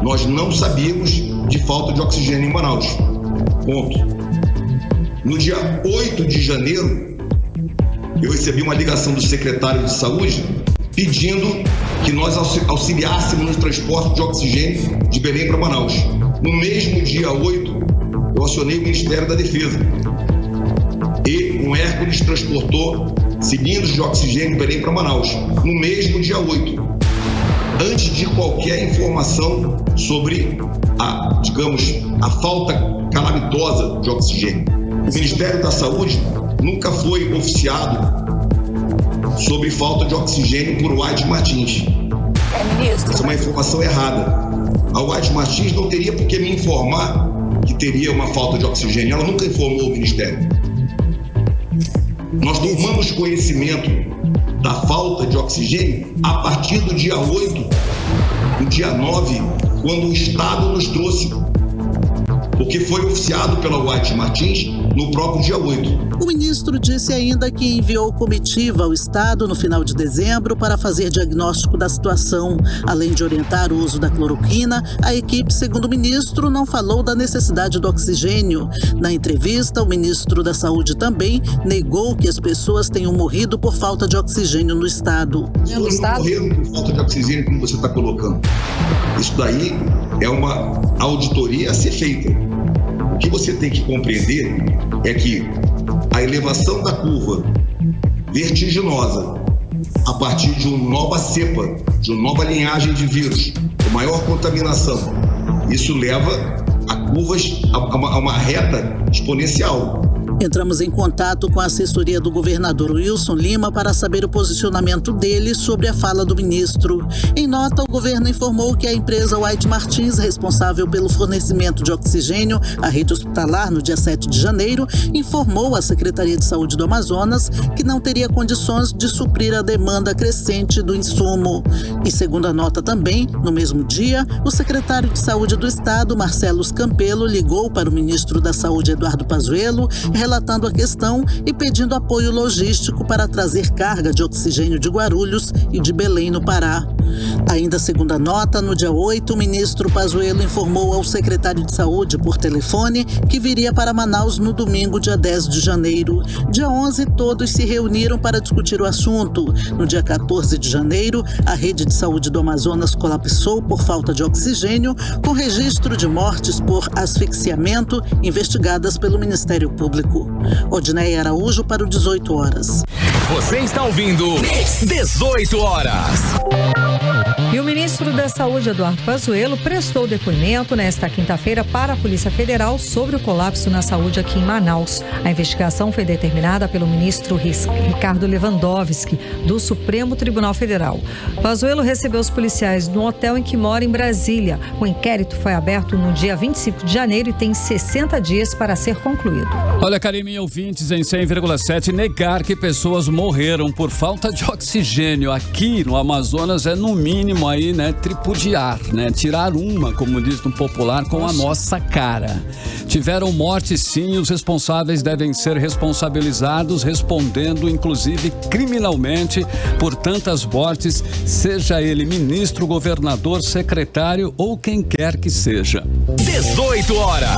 nós não sabíamos de falta de oxigênio em Manaus. Ponto. No dia 8 de janeiro, eu recebi uma ligação do secretário de Saúde pedindo que nós auxiliássemos no transporte de oxigênio de Belém para Manaus. No mesmo dia 8, eu acionei o Ministério da Defesa e um Hércules transportou cilindros de oxigênio de Belém para Manaus. No mesmo dia 8, antes de qualquer informação sobre a falta calamitosa de oxigênio. O Ministério da Saúde nunca foi oficiado sobre falta de oxigênio por White Martins. Essa é uma informação errada. A White Martins não teria por que me informar que teria uma falta de oxigênio. Ela nunca informou o Ministério. Nós tomamos conhecimento da falta de oxigênio a partir do dia 8, no dia 9, quando o Estado nos trouxe, porque foi oficiado pela White Martins no próprio dia 8. O ministro disse ainda que enviou comitiva ao estado no final de dezembro para fazer diagnóstico da situação. Além de orientar o uso da cloroquina, a equipe, segundo o ministro, não falou da necessidade do oxigênio. Na entrevista, o ministro da Saúde também negou que as pessoas tenham morrido por falta de oxigênio no estado. As pessoas não morreram por falta de oxigênio, como você está colocando. Isso daí é uma auditoria a ser feita. O que você tem que compreender é que a elevação da curva vertiginosa a partir de uma nova cepa, de uma nova linhagem de vírus, com maior contaminação, isso leva a curvas a uma reta exponencial. Entramos em contato com a assessoria do governador Wilson Lima para saber o posicionamento dele sobre a fala do ministro. Em nota, o governo informou que a empresa White Martins, responsável pelo fornecimento de oxigênio à rede hospitalar no dia 7 de janeiro, informou à Secretaria de Saúde do Amazonas que não teria condições de suprir a demanda crescente do insumo. E segundo a nota também, no mesmo dia, o secretário de Saúde do Estado, Marcelo Campelo, ligou para o ministro da Saúde, Eduardo Pazuello, relatando a questão e pedindo apoio logístico para trazer carga de oxigênio de Guarulhos e de Belém, no Pará. Ainda segundo a nota, no dia 8, o ministro Pazuello informou ao secretário de Saúde por telefone que viria para Manaus no domingo, dia 10 de janeiro. Dia 11, todos se reuniram para discutir o assunto. No dia 14 de janeiro, a rede de saúde do Amazonas colapsou por falta de oxigênio, com registro de mortes por asfixiamento investigadas pelo Ministério Público. Odneia Araújo para o 18 horas. Você está ouvindo 18 horas. E o ministro da Saúde, Eduardo Pazuello, prestou depoimento nesta quinta-feira para a Polícia Federal sobre o colapso na saúde aqui em Manaus. A investigação foi determinada pelo ministro Ricardo Lewandowski, do Supremo Tribunal Federal. Pazuello recebeu os policiais no hotel em que mora, em Brasília. O inquérito foi aberto no dia 25 de janeiro e tem 60 dias para ser concluído. Olha, Karime, ouvintes, em 100,7, negar que pessoas morreram por falta de oxigênio aqui no Amazonas é, no mínimo, aí, né, tripudiar, né? Tirar uma, como diz no popular, com a nossa cara. Tiveram morte, sim, e os responsáveis devem ser responsabilizados, respondendo, inclusive, criminalmente por tantas mortes, seja ele ministro, governador, secretário ou quem quer que seja. 18 horas.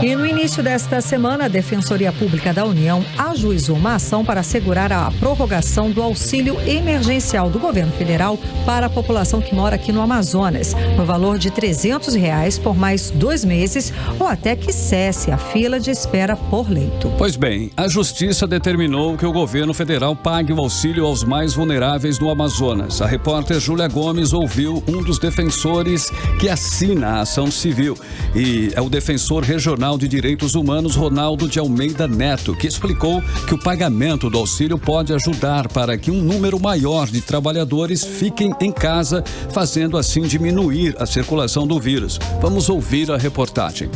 E no início desta semana, a Defensoria Pública da União ajuizou uma ação para assegurar a prorrogação do auxílio emergencial do governo federal para a população que mora aqui no Amazonas, no valor de R$300 por mais 2 meses ou até que cesse a fila de espera por leito. Pois bem, a Justiça determinou que o governo federal pague o auxílio aos mais vulneráveis no Amazonas. A repórter Júlia Gomes ouviu um dos defensores que assina a ação civil e é o defensor regional de direitos humanos, Ronaldo de Almeida Neto, que explicou que o pagamento do auxílio pode ajudar para que um número maior de trabalhadores fiquem em casa, fazendo assim diminuir a circulação do vírus. Vamos ouvir a reportagem.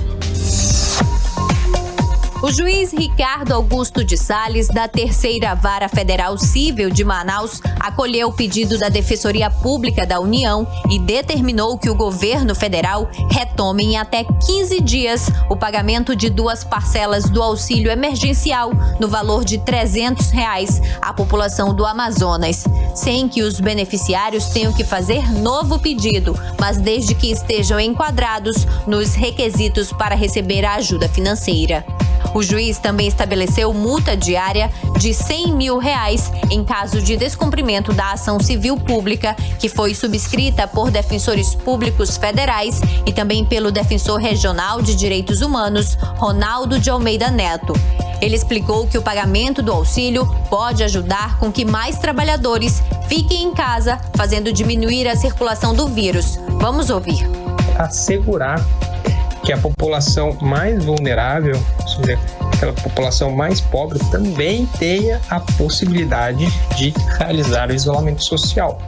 O juiz Ricardo Augusto de Salles, da Terceira Vara Federal Cível de Manaus, acolheu o pedido da Defensoria Pública da União e determinou que o governo federal retome em até 15 dias o pagamento de 2 parcelas do auxílio emergencial no valor de R$300 à população do Amazonas, sem que os beneficiários tenham que fazer novo pedido, mas desde que estejam enquadrados nos requisitos para receber a ajuda financeira. O juiz também estabeleceu multa diária de R$100 mil em caso de descumprimento da ação civil pública, que foi subscrita por defensores públicos federais e também pelo defensor regional de direitos humanos, Ronaldo de Almeida Neto. Ele explicou que o pagamento do auxílio pode ajudar com que mais trabalhadores fiquem em casa, fazendo diminuir a circulação do vírus. Vamos ouvir. Assegurar que a população mais vulnerável, ou seja, aquela população mais pobre, também tenha a possibilidade de realizar o isolamento social.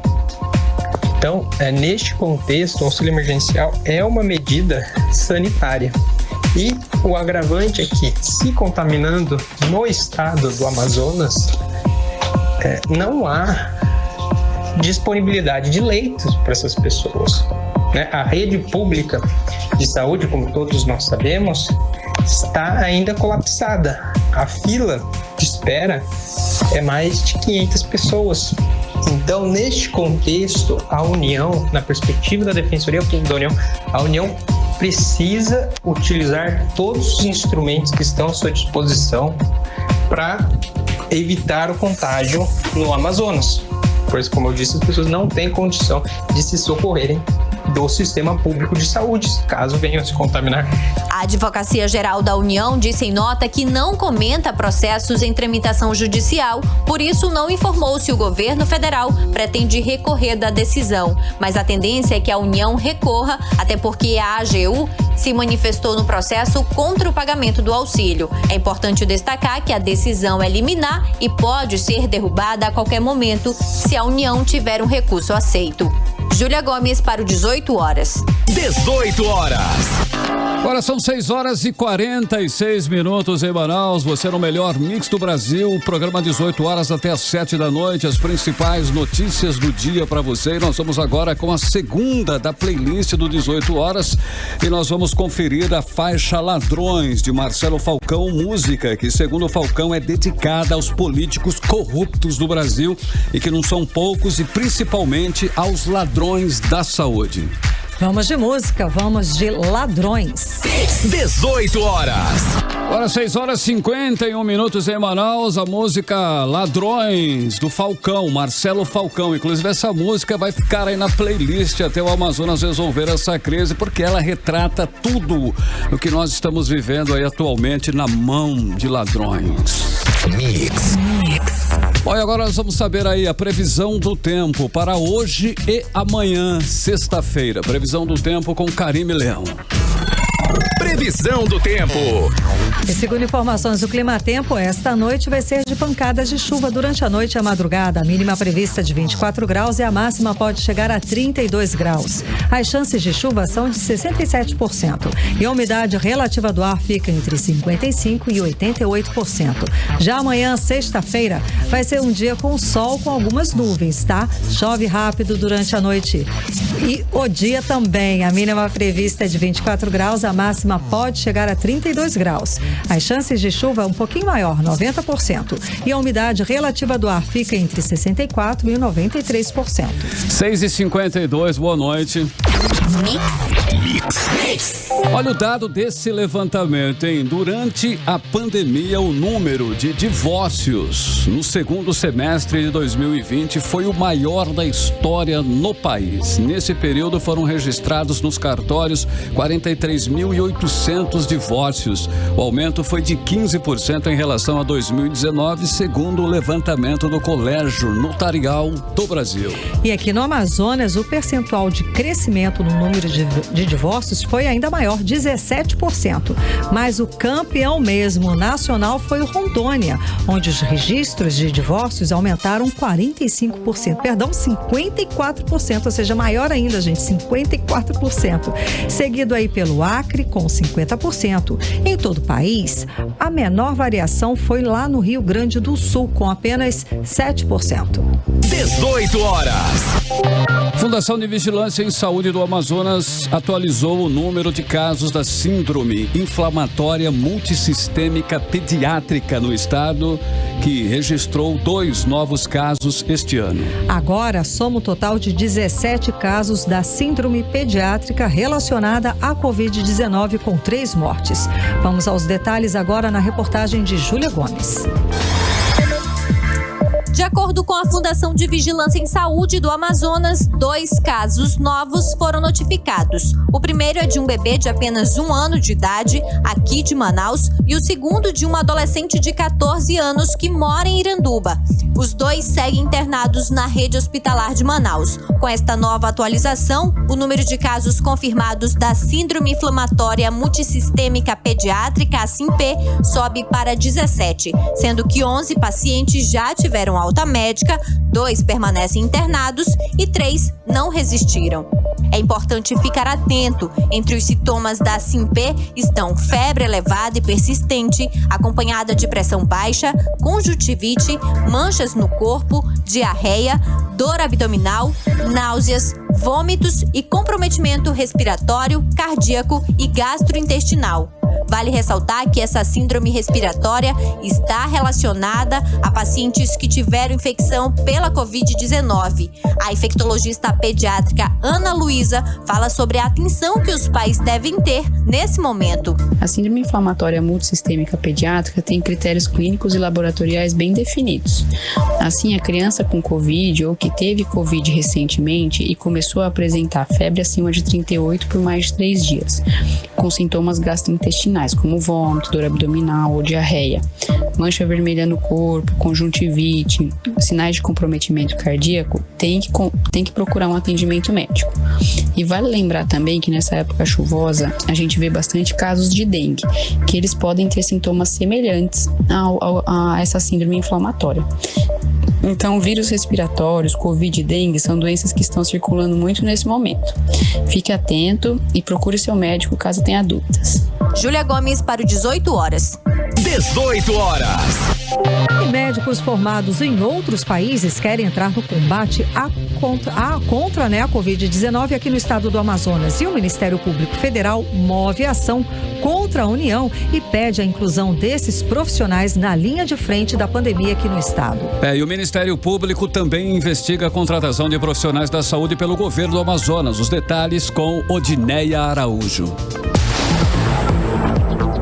Então, neste contexto, o auxílio emergencial é uma medida sanitária. E o agravante é que, se contaminando no estado do Amazonas, não há disponibilidade de leitos para essas pessoas. A rede pública de saúde, como todos nós sabemos, está ainda colapsada. A fila de espera é mais de 500 pessoas. Então, neste contexto, a União, na perspectiva da Defensoria Pública da União, a União precisa utilizar todos os instrumentos que estão à sua disposição para evitar o contágio no Amazonas. Pois, como eu disse, as pessoas não têm condição de se socorrerem do sistema público de saúde, caso venham a se contaminar. A Advocacia Geral da União disse em nota que não comenta processos em tramitação judicial, por isso não informou se o governo federal pretende recorrer da decisão. Mas a tendência é que a União recorra, até porque a AGU se manifestou no processo contra o pagamento do auxílio. É importante destacar que a decisão é liminar e pode ser derrubada a qualquer momento se a União tiver um recurso aceito. Júlia Gomes para o 18 horas. 18 horas. Agora são 6h46 em Manaus. Você no melhor mix do Brasil. Programa 18 horas até as 7 da noite. As principais notícias do dia para você. E nós vamos agora com a segunda da playlist do 18 horas. E nós vamos conferir a faixa Ladrões de Marcelo Falcão. Música que, segundo o Falcão, é dedicada aos políticos corruptos do Brasil. E que não são poucos, e principalmente aos ladrões da saúde. Vamos de música, vamos de Ladrões. 18 horas. Agora 6h51 em Manaus, a música Ladrões do Falcão, Marcelo Falcão. Inclusive essa música vai ficar aí na playlist até o Amazonas resolver essa crise, porque ela retrata tudo o que nós estamos vivendo aí atualmente na mão de ladrões. Mix. Olha, agora nós vamos saber aí a previsão do tempo para hoje e amanhã, sexta-feira. Previsão do tempo com Karime Leão. Previsão do tempo. E segundo informações do Climatempo, esta noite vai ser de pancadas de chuva durante a noite e a madrugada. A mínima prevista de 24 graus e a máxima pode chegar a 32 graus. As chances de chuva são de 67%. E a umidade relativa do ar fica entre 55% e 88%. Já amanhã, sexta-feira, vai ser um dia com sol com algumas nuvens, tá? Chove rápido durante a noite. E o dia também. A mínima prevista é de 24 graus, a máxima pode chegar a 32 graus. As chances de chuva um pouquinho maior, 90%. E a umidade relativa do ar fica entre 64% e 93%. 6h52, boa noite. Mix. Olha o dado desse levantamento, hein? Durante a pandemia, o número de divórcios no segundo semestre de 2020 foi o maior da história no país. Nesse período foram registrados nos cartórios 43.800 divórcios. O aumento foi de 15% em relação a 2019, segundo o levantamento do Colégio Notarial do Brasil. E aqui no Amazonas, o percentual de crescimento no número de divórcios foi ainda maior, 17%. Mas o campeão mesmo nacional foi o Rondônia, onde os registros de divórcios aumentaram 45%. Perdão, 54%, ou seja, maior ainda, gente, 54%. Seguido aí pelo Acre, com 50%. Em todo o país, a menor variação foi lá no Rio Grande do Sul, com apenas 7%. 18 horas. Fundação de Vigilância em Saúde do Amazonas atualizou o número de casos da síndrome inflamatória multissistêmica pediátrica no estado, que registrou 2 novos casos este ano. Agora, soma um total de 17 casos da síndrome pediátrica relacionada à Covid-19, com 3 mortes. Vamos aos detalhes agora na reportagem de Júlia Gomes. De acordo com a Fundação de Vigilância em Saúde do Amazonas, 2 casos novos foram notificados. O primeiro é de um bebê de apenas 1 ano de idade, aqui de Manaus, e o segundo de uma adolescente de 14 anos que mora em Iranduba. Os 2 seguem internados na rede hospitalar de Manaus. Com esta nova atualização, o número de casos confirmados da síndrome inflamatória multissistêmica pediátrica, a SINP, sobe para 17, sendo que 11 pacientes já tiveram alta médica, 2 permanecem internados e 3 não resistiram. É importante ficar atento. Entre os sintomas da SINP estão febre elevada e persistente, acompanhada de pressão baixa, conjuntivite, manchas no corpo, diarreia, dor abdominal, náuseas, vômitos e comprometimento respiratório, cardíaco e gastrointestinal. Vale ressaltar que essa síndrome respiratória está relacionada a pacientes que tiveram infecção pela Covid-19. A infectologista pediátrica Ana Luísa fala sobre a atenção que os pais devem ter nesse momento. A síndrome inflamatória multissistêmica pediátrica tem critérios clínicos e laboratoriais bem definidos. Assim, a criança com Covid ou que teve Covid recentemente e começou a apresentar febre acima de 38 por mais de 3 dias, com sintomas gastrointestinais, sinais como vômito, dor abdominal ou diarreia, mancha vermelha no corpo, conjuntivite, sinais de comprometimento cardíaco, tem que procurar um atendimento médico. E vale lembrar também que nessa época chuvosa a gente vê bastante casos de dengue, que eles podem ter sintomas semelhantes a essa síndrome inflamatória. Então, vírus respiratórios, Covid e dengue são doenças que estão circulando muito nesse momento. Fique atento e procure seu médico caso tenha dúvidas. Júlia Gomes para o 18 horas. 18 horas. E médicos formados em outros países querem entrar no combate contra a Covid-19 aqui no estado do Amazonas. E o Ministério Público Federal move a ação contra a União e pede a inclusão desses profissionais na linha de frente da pandemia aqui no estado. E o Ministério Público também investiga a contratação de profissionais da saúde pelo governo do Amazonas. Os detalhes com Odineia Araújo.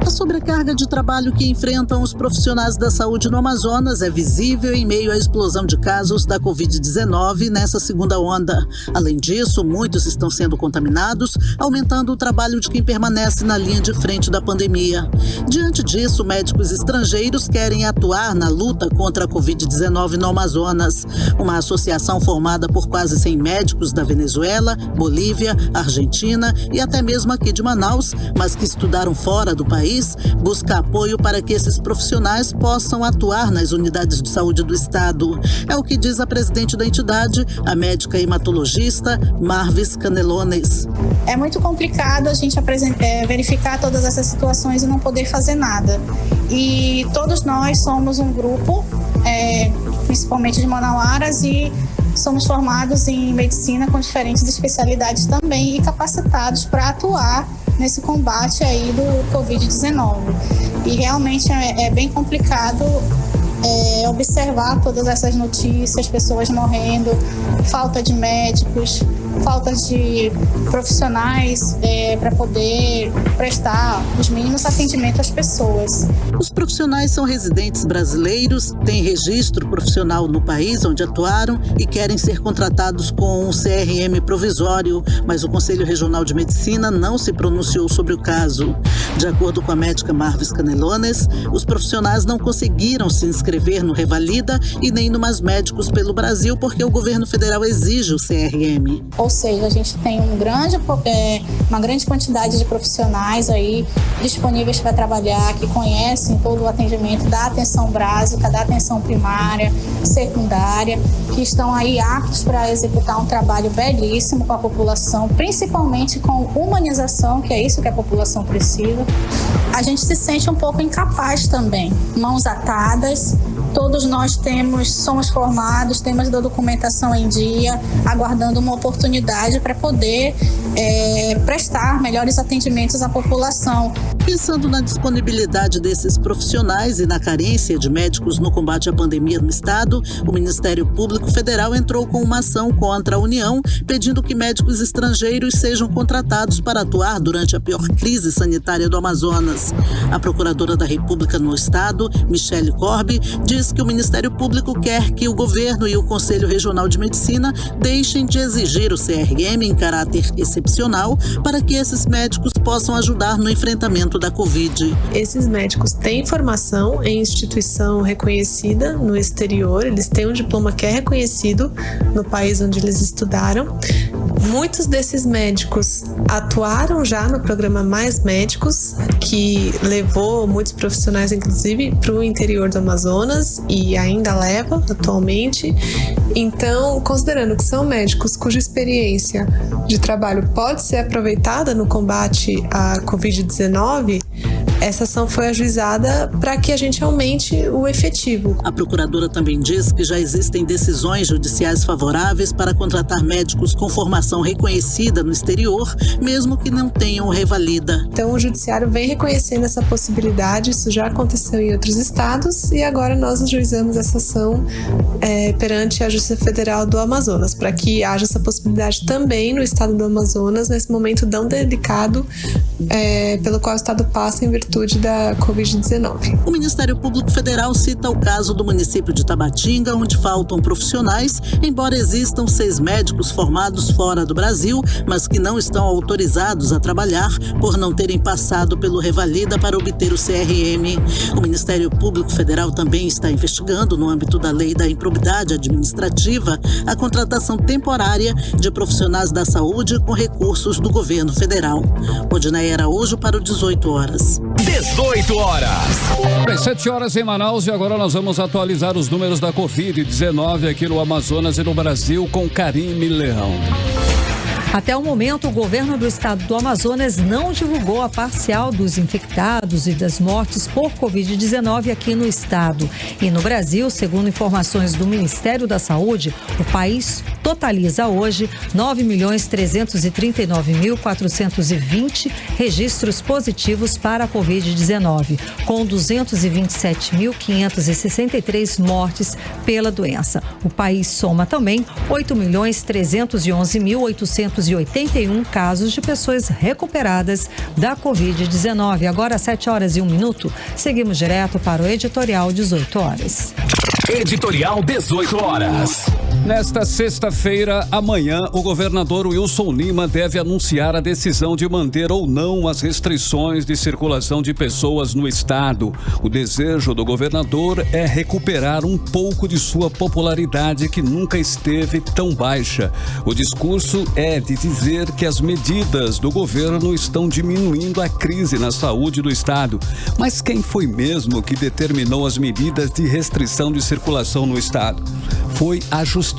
A sobrecarga de trabalho que enfrentam os profissionais da saúde no Amazonas é visível em meio à explosão de casos da Covid-19 nessa segunda onda. Além disso, muitos estão sendo contaminados, aumentando o trabalho de quem permanece na linha de frente da pandemia. Diante disso, médicos estrangeiros querem atuar na luta contra a Covid-19 no Amazonas. Uma associação formada por quase 100 médicos da Venezuela, Bolívia, Argentina e até mesmo aqui de Manaus, mas que estudaram fora do país, busca apoio para que esses profissionais possam atuar nas unidades de saúde do estado. É o que diz a presidente da entidade, a médica hematologista Marvis Canelones. É muito complicado a gente verificar todas essas situações e não poder fazer nada. E todos nós somos um grupo, principalmente de manauaras, e somos formados em medicina com diferentes especialidades também e capacitados para atuar nesse combate aí do Covid-19. E realmente é bem complicado observar todas essas notícias, pessoas morrendo, falta de médicos, falta de profissionais para poder prestar os mínimos atendimentos às pessoas. Os profissionais são residentes brasileiros, têm registro profissional no país onde atuaram e querem ser contratados com um CRM provisório, mas o Conselho Regional de Medicina não se pronunciou sobre o caso. De acordo com a médica Marvis Canelones, os profissionais não conseguiram se inscrever no Revalida e nem no Mais Médicos pelo Brasil porque o governo federal exige o CRM. Ou seja, a gente tem uma grande quantidade de profissionais aí disponíveis para trabalhar, que conhecem todo o atendimento da atenção básica, da atenção primária, secundária, que estão aí aptos para executar um trabalho belíssimo com a população, principalmente com humanização, que é isso que a população precisa. A gente se sente um pouco incapaz também, mãos atadas. Todos nós somos formados, temos a documentação em dia, aguardando uma oportunidade para poder prestar melhores atendimentos à população. Pensando na disponibilidade desses profissionais e na carência de médicos no combate à pandemia no estado, o Ministério Público Federal entrou com uma ação contra a União, pedindo que médicos estrangeiros sejam contratados para atuar durante a pior crise sanitária do Amazonas. A Procuradora da República no estado, Michele Corbi, diz que o Ministério Público quer que o governo e o Conselho Regional de Medicina deixem de exigir o CRM em caráter excepcional para que esses médicos possam ajudar no enfrentamento da Covid. Esses médicos têm formação em instituição reconhecida no exterior, eles têm um diploma que é reconhecido no país onde eles estudaram. Muitos desses médicos atuaram já no programa Mais Médicos, que levou muitos profissionais, inclusive, para o interior do Amazonas e ainda leva atualmente. Então, considerando que são médicos cuja experiência de trabalho pode ser aproveitada no combate à Covid-19, essa ação foi ajuizada para que a gente aumente o efetivo. A procuradora também diz que já existem decisões judiciais favoráveis para contratar médicos com formação reconhecida no exterior, mesmo que não tenham revalida. Então o judiciário vem reconhecendo essa possibilidade, isso já aconteceu em outros estados e agora nós ajuizamos essa ação perante a Justiça Federal do Amazonas, para que haja essa possibilidade também no estado do Amazonas, nesse momento tão delicado pelo qual o estado passa em virtude virtude da Covid-19. O Ministério Público Federal cita o caso do município de Tabatinga, onde faltam profissionais, embora existam 6 médicos formados fora do Brasil, mas que não estão autorizados a trabalhar por não terem passado pelo Revalida para obter o CRM. O Ministério Público Federal também está investigando, no âmbito da Lei da Improbidade Administrativa, a contratação temporária de profissionais da saúde com recursos do governo federal. Odinei Araújo para o 18 horas. 18 horas. 7 horas em Manaus e agora nós vamos atualizar os números da Covid-19 aqui no Amazonas e no Brasil com Karime Leão. Até o momento, o governo do estado do Amazonas não divulgou a parcial dos infectados e das mortes por Covid-19 aqui no estado. E no Brasil, segundo informações do Ministério da Saúde, o país totaliza hoje 9.339.420 registros positivos para a Covid-19, com 227.563 mortes pela doença. O país soma também 8.311.881 casos de pessoas recuperadas da Covid-19. Agora, 7 horas e 1 minuto, seguimos direto para o editorial 18 horas. Editorial 18 horas. Nesta sexta-feira, amanhã, o governador Wilson Lima deve anunciar a decisão de manter ou não as restrições de circulação de pessoas no estado. O desejo do governador é recuperar um pouco de sua popularidade que nunca esteve tão baixa. O discurso é de dizer que as medidas do governo estão diminuindo a crise na saúde do estado. Mas quem foi mesmo que determinou as medidas de restrição de circulação no estado? Foi a Justiça.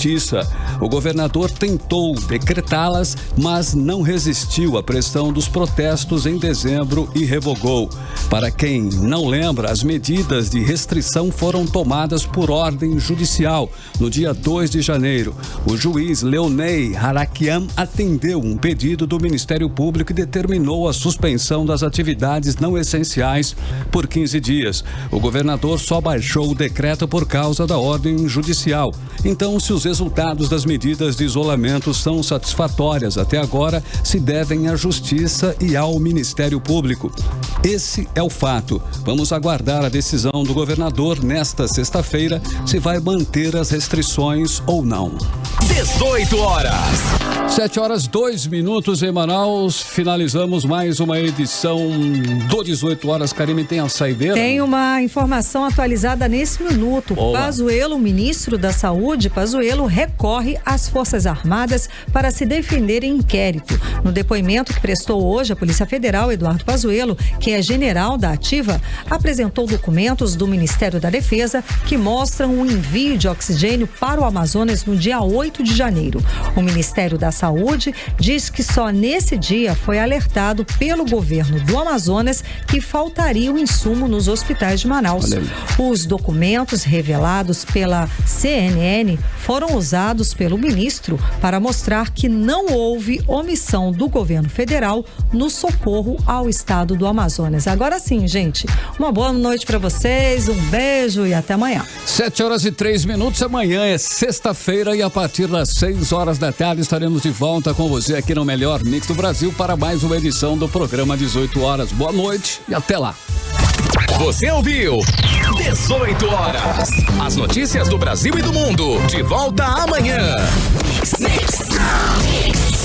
O governador tentou decretá-las, mas não resistiu à pressão dos protestos em dezembro e revogou. Para quem não lembra, as medidas de restrição foram tomadas por ordem judicial no dia 2 de janeiro. O juiz Leonei Harakian atendeu um pedido do Ministério Público e determinou a suspensão das atividades não essenciais por 15 dias. O governador só baixou o decreto por causa da ordem judicial. Então, se os resultados das medidas de isolamento são satisfatórias até agora, se devem à Justiça e ao Ministério Público. Esse é o fato. Vamos aguardar a decisão do governador nesta sexta-feira, se vai manter as restrições ou não. 18 horas. 7 horas 2 minutos em Manaus. Finalizamos mais uma edição do 18 horas. Karime, tem a saideira? Tem uma informação atualizada nesse minuto. Boa. Pazuello, ministro da Saúde, Pazuello recorre às Forças Armadas para se defender em inquérito. No depoimento que prestou hoje à Polícia Federal, Eduardo Pazuello, que é general da Ativa, apresentou documentos do Ministério da Defesa que mostram o envio de oxigênio para o Amazonas no dia 8 de janeiro. O Ministério da Saúde diz que só nesse dia foi alertado pelo governo do Amazonas que faltaria o insumo nos hospitais de Manaus. Os documentos revelados pela CNN foram usados pelo ministro para mostrar que não houve omissão do governo federal no socorro ao estado do Amazonas. Agora sim, gente, uma boa noite para vocês, um beijo e até amanhã. 7 horas e 3 minutos, amanhã é sexta-feira e a partir das 6 horas da tarde estaremos de volta com você aqui no Melhor Mix do Brasil para mais uma edição do programa 18 horas. Boa noite e até lá. Você ouviu 18 horas. As notícias do Brasil e do mundo. De volta amanhã. Mix.